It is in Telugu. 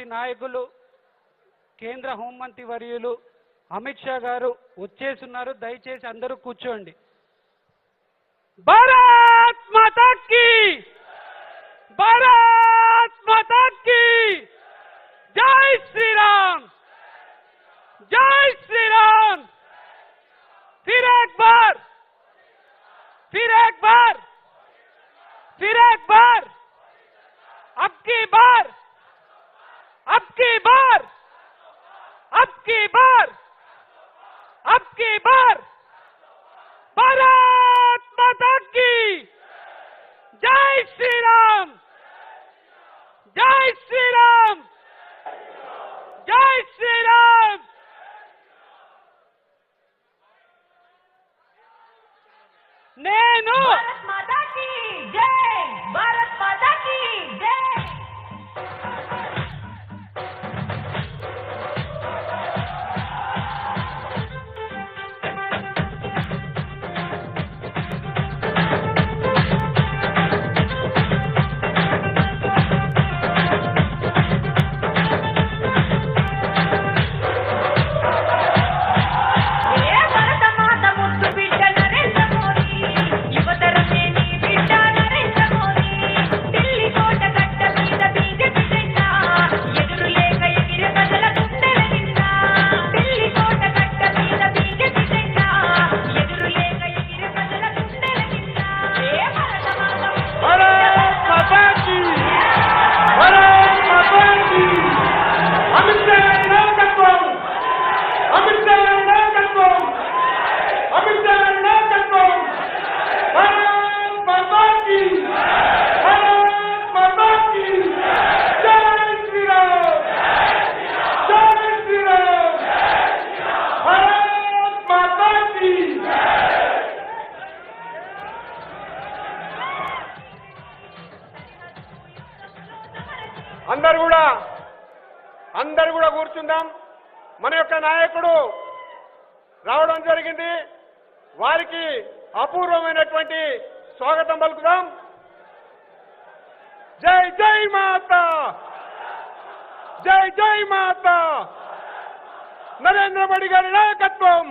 నాయకులు కేంద్ర హోంమంత్రి వర్యులు అమిత్ షా గారు వచ్చేస్తున్నారు. దయచేసి అందరూ కూర్చోండి. భారత్ మాతా కీ, భారత్ మాతా కీ, జై శ్రీరామ్, జై శ్రీరామ్. फिर एक बार, फिर एक बार, फिर एक बार, अब की बार, अब की बार, अब की बार, अब की बार, भारत माता की जय श्री राम, जय श्री राम, जय श्री राम. నేను भारत माता की जय, भारत माता की जय. అందరూ కూడా కూర్చుందాం. మన యొక్క నాయకుడు రావడం జరిగింది. వారికి అపూర్వమైనటువంటి స్వాగతం పలుకుదాం. జై జై మాతా, జై జై మాతా. నరేంద్ర మోడీ గారి నాయకత్వం.